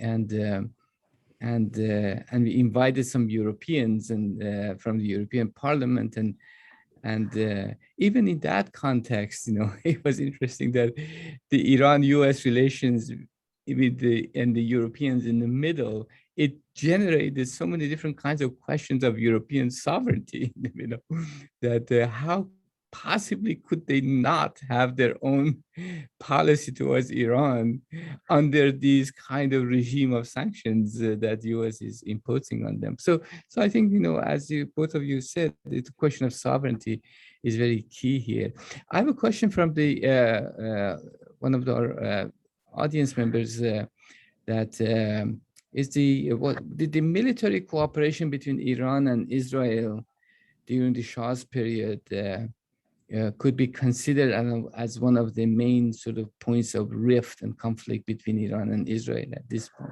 we invited some Europeans and from the European Parliament, and even in that context, it was interesting that the Iran-US relations and the Europeans in the middle, it generated so many different kinds of questions of European sovereignty, that how possibly could they not have their own policy towards Iran under these kind of regime of sanctions that U.S. is imposing on them. So I think, as both of you said, the question of sovereignty is very key here. I have a question from the one of our audience members that is the military cooperation between Iran and Israel during the Shah's period could be considered as one of the main sort of points of rift and conflict between Iran and Israel at this point.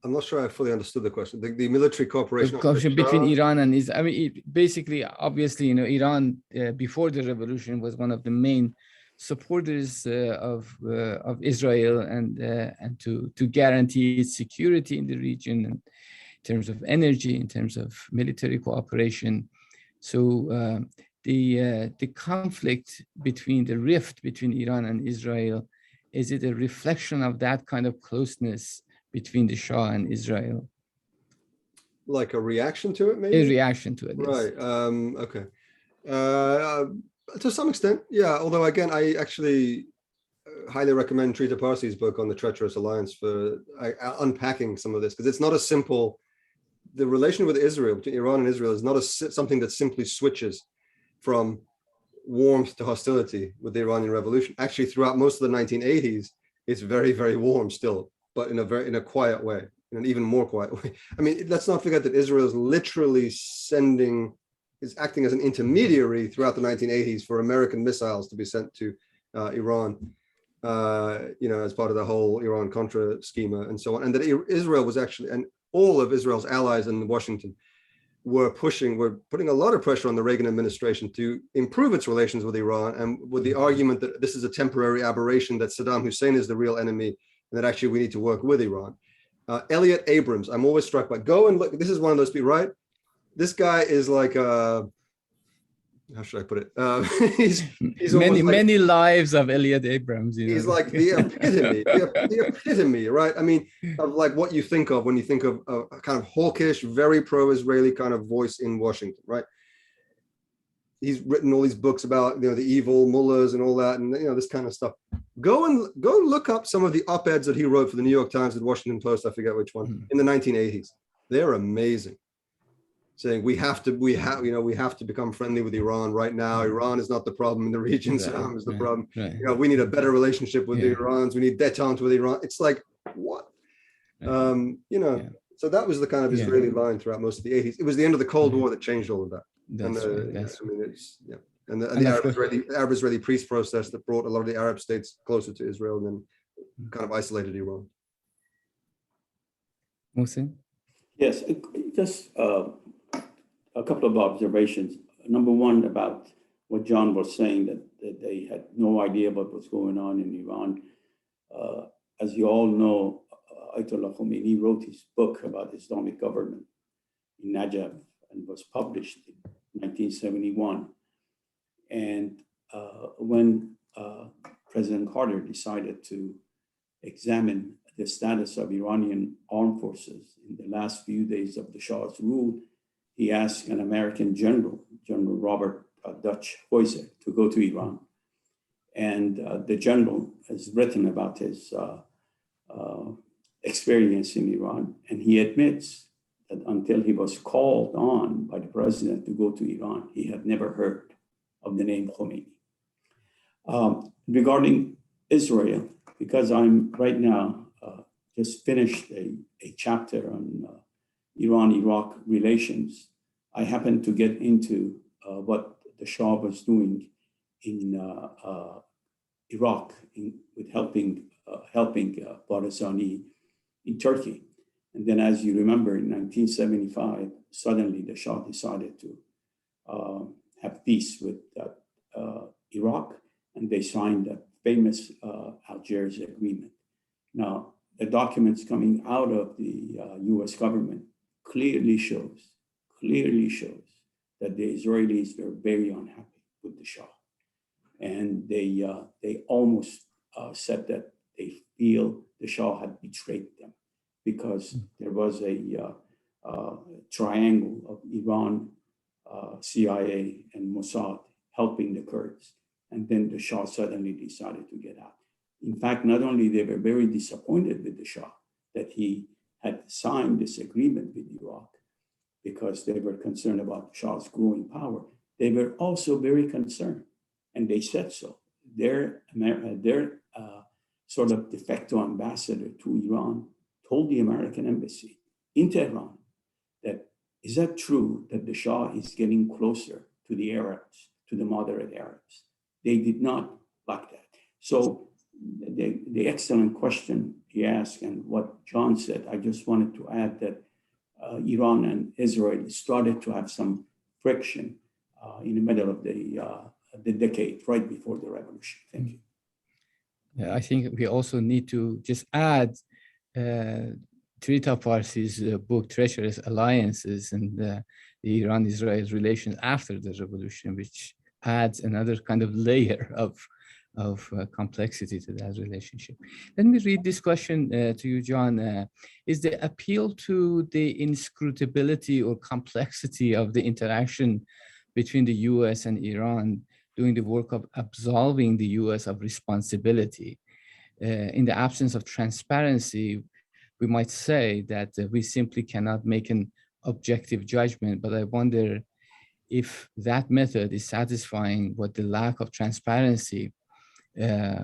I'm not sure I fully understood the question. The military cooperation between Iran and Israel. I mean, basically, obviously, Iran before the revolution was one of the main supporters of Israel and to guarantee its security in the region, and in terms of energy, in terms of military cooperation. So the conflict between the rift between Iran and Israel, is it a reflection of that kind of closeness between the Shah and Israel? Like a reaction to it, maybe? A reaction to it, yes. Right. Okay. To some extent, yeah. Although, again, I actually highly recommend Trita Parsi's book on the Treacherous Alliance for unpacking some of this, because it's not a simple... The relation with Israel, between Iran and Israel, is not something that simply switches from warmth to hostility with the Iranian Revolution. Actually, throughout most of the 1980s, it's very, very warm still, but in a quiet way, in an even more quiet way. I mean, let's not forget that Israel is literally is acting as an intermediary throughout the 1980s for American missiles to be sent to Iran, as part of the whole Iran-Contra schema and so on. And that Israel was actually, and all of Israel's allies in Washington were putting a lot of pressure on the Reagan administration to improve its relations with Iran, and with the argument that this is a temporary aberration, that Saddam Hussein is the real enemy, and that actually we need to work with Iran. Elliot Abrams, I'm always struck by, go and look, this is one of those people, right? This guy is like how should I put it? He's many like, many lives of Elliot Abrams. He's like the epitome, right? I mean, of like what you think of when you think of a kind of hawkish, very pro-Israeli kind of voice in Washington, right? He's written all these books about, the evil mullahs and all that, and this kind of stuff. Go look up some of the op-eds that he wrote for the New York Times and Washington Post. I forget which one, in the 1980s. They're amazing. Saying we have to become friendly with Iran right now. Iran is not the problem in the region. Saddam is the problem. Right. We need a better relationship with the Irans. We need détente with Iran. It's like, what? So that was the kind of Israeli line throughout most of the 80s. It was the end of the Cold War that changed all of that. And the Arab-Israeli peace process that brought a lot of the Arab states closer to Israel and then kind of isolated Iran. Mohsen? Yes, just a couple of observations. Number one, about what John was saying, that they had no idea what was going on in Iran. As you all know, Ayatollah Khomeini wrote his book about Islamic government in Najaf and was published in 1971. And when President Carter decided to examine the status of Iranian armed forces in the last few days of the Shah's rule, he asked an American general, General Robert Dutch Heuser, to go to Iran. And the general has written about his experience in Iran, and he admits that until he was called on by the president to go to Iran, he had never heard of the name Khomeini. Regarding Israel, because I'm right now just finished a chapter on Iran-Iraq relations, I happened to get into what the Shah was doing in Iraq with helping Barzani in Turkey. And then, as you remember, in 1975, suddenly the Shah decided to have peace with Iraq, and they signed that famous Algiers Agreement. Now, the documents coming out of the US government clearly shows that the Israelis were very unhappy with the Shah. And they almost said that they feel the Shah had betrayed them, because there was a triangle of Iran, CIA, and Mossad helping the Kurds. And then the Shah suddenly decided to get out. In fact, not only they were very disappointed with the Shah that he had signed this agreement with Iraq, because they were concerned about the Shah's growing power, they were also very concerned, and they said so. Their sort of de facto ambassador to Iran told the American embassy in Tehran that, is that true that the Shah is getting closer to the Arabs, to the moderate Arabs? They did not like that. So the excellent question he asked and what John said, I just wanted to add that Iran and Israel started to have some friction in the middle of the decade, right before the revolution. Thank you. Yeah, I think we also need to just add Trita Parsi's book, Treacherous Alliances, and the Iran-Israel relations after the revolution, which adds another kind of layer of complexity to that relationship. Let me read this question to you, John. Is the appeal to the inscrutability or complexity of the interaction between the US and Iran doing the work of absolving the US of responsibility? In the absence of transparency, we might say that we simply cannot make an objective judgment, but I wonder if that method is satisfying what the lack of transparency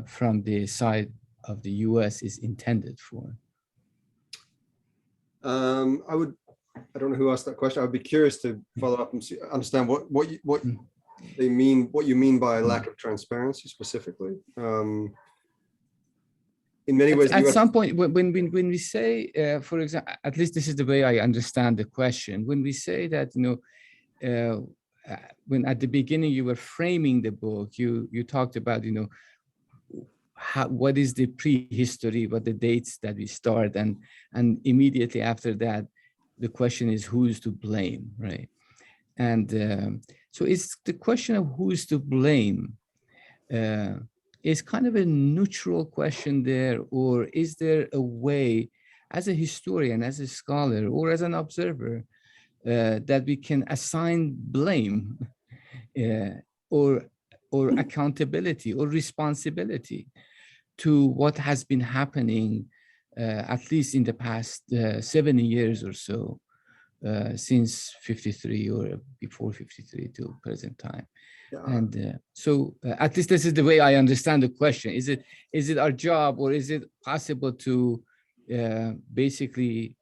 from the side of the US is intended for. I don't know who asked that question. I would be curious to follow up and understand what they mean, what you mean by lack of transparency specifically. In many ways, at some point, when we say, for example, at least this is the way I understand the question. When we say that, when at the beginning you were framing the book, you talked about, what is the prehistory, what the dates that we start, and immediately after that, the question is who's to blame, right? And So it's the question of who is to blame. Is kind of a neutral question there, or is there a way, as a historian, as a scholar, or as an observer, that we can assign blame or accountability or responsibility to what has been happening, at least in the past 70 years or so, since 53 or before 53 to present time. Yeah. And so at least this is the way I understand the question. Is it our job, or is it possible to basically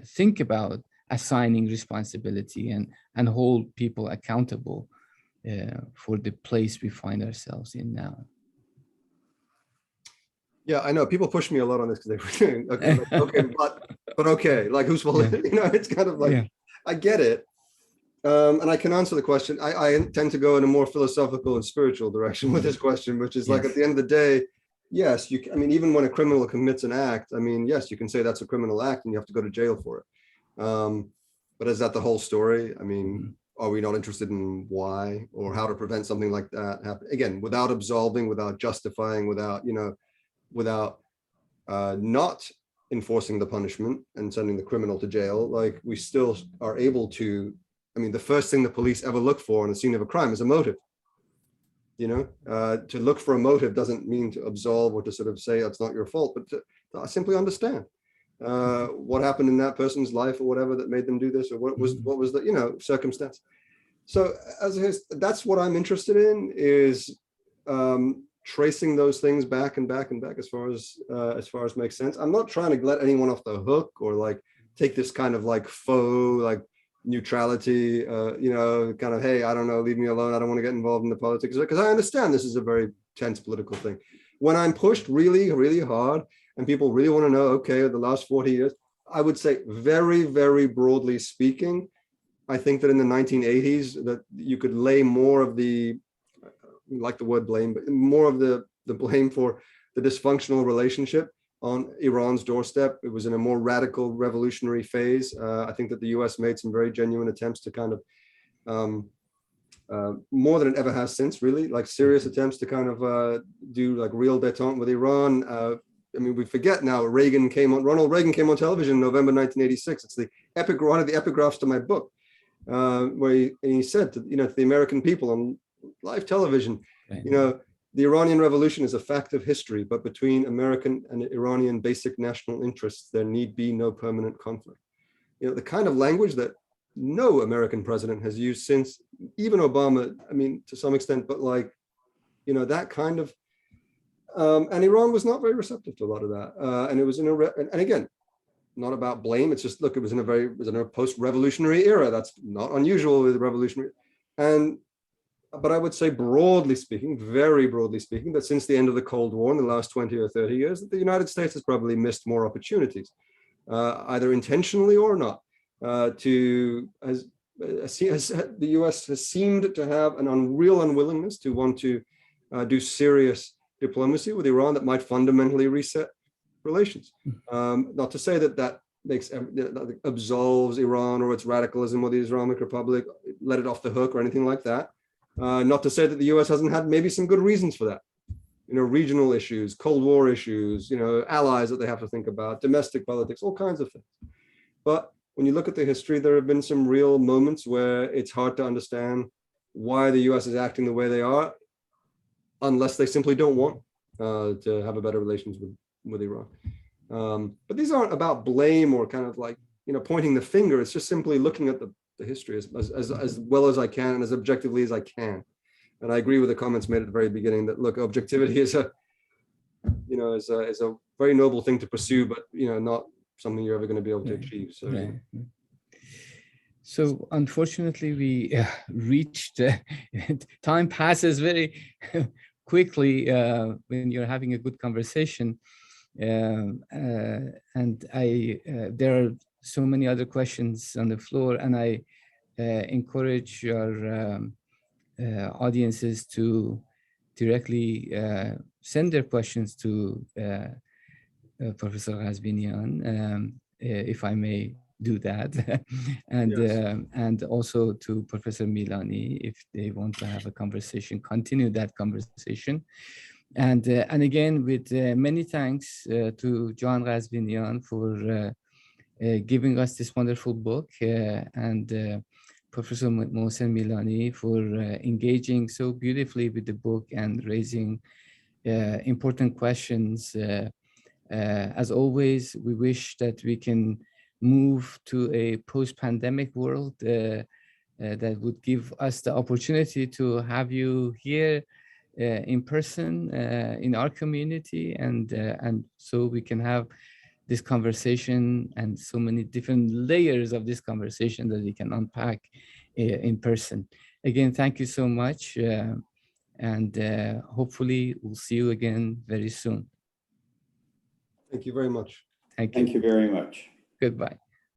think about assigning responsibility and hold people accountable for the place we find ourselves in now? Yeah, I know people push me a lot on this because they okay, but okay, like who's fault? Yeah. You know, it's kind of like, yeah. I get it. And I can answer the question. I tend to go in a more philosophical and spiritual direction with this question, which is like, at the end of the day, yes, I mean, even when a criminal commits an act, I mean, yes, you can say that's a criminal act and you have to go to jail for it. But is that the whole story? I mean, are we not interested in why or how to prevent something like that happening? Again, without absolving, without justifying, without, you know, without not enforcing the punishment and sending the criminal to jail, like we still are able to. I mean, the first thing the police ever look for on the scene of a crime is a motive. You know, to look for a motive doesn't mean to absolve or to sort of say it's not your fault, but to simply understand what happened in that person's life or whatever that made them do this, or what was the, you know, circumstance. So that's what I'm interested in, is tracing those things back and back and back as far as makes sense. I'm not trying to let anyone off the hook or like take this kind of like faux like neutrality, you know, kind of, hey, I don't know, leave me alone, I don't want to get involved in the politics, because I understand this is a very tense political thing. When I'm pushed really, really hard and people really want to know, okay, the last 40 years, I would say very, very broadly speaking, I think that in the 1980s that you could lay more of the, like the word blame, but more of the blame for the dysfunctional relationship on Iran's doorstep. It was in a more radical revolutionary phase. I think that the US made some very genuine attempts to kind of, more than it ever has since, really, like serious attempts to kind of do like real détente with Iran. I mean, we forget now, Ronald Reagan came on television in November 1986. It's one of the epigraphs to my book, where he said to, you know, to the American people on live television, you know, the Iranian Revolution is a fact of history, but between American and Iranian basic national interests, there need be no permanent conflict. You know, the kind of language that no American president has used since, even Obama, I mean, to some extent, but like, you know, that kind of, and Iran was not very receptive to a lot of that. And it was and again, not about blame. It's just, look, it was in a post-revolutionary era. That's not unusual with the revolutionary. But I would say, broadly speaking, very broadly speaking, that since the end of the Cold War in the last 20 or 30 years, that the United States has probably missed more opportunities, either intentionally or not, the US has seemed to have an unreal unwillingness to want to do serious diplomacy with Iran that might fundamentally reset relations. Not to say that makes that absolves Iran or its radicalism or the Islamic Republic, let it off the hook or anything like that. Not to say that the US hasn't had maybe some good reasons for that. You know, regional issues, Cold War issues, you know, allies that they have to think about, domestic politics, all kinds of things. But when you look at the history, there have been some real moments where it's hard to understand why the US is acting the way they are, unless they simply don't want to have a better relations with Iran. But these aren't about blame or kind of like, you know, pointing the finger. It's just simply looking at the history as well as I can and as objectively as I can. And I agree with the comments made at the very beginning that, look, objectivity is a very noble thing to pursue, but, you know, not something you're ever going to be able to achieve. So, yeah. So unfortunately, we reached, time passes very quickly when you're having a good conversation. And there are so many other questions on the floor, and I encourage your audiences to directly send their questions to Professor Ghazvinian, if I may do that. And Yes. and also to Professor Milani, if they want to have a conversation, continue that conversation. And again, with many thanks to John Ghazvinian for giving us this wonderful book, and Professor Mohsen Milani for engaging so beautifully with the book and raising important questions. As always, we wish that we can move to a post-pandemic world that would give us the opportunity to have you here in person in our community, and so we can have this conversation and so many different layers of this conversation that we can unpack in person. Again, thank you so much, and hopefully we'll see you again very soon. Thank you very much. Thank you. Thank you very much. Goodbye.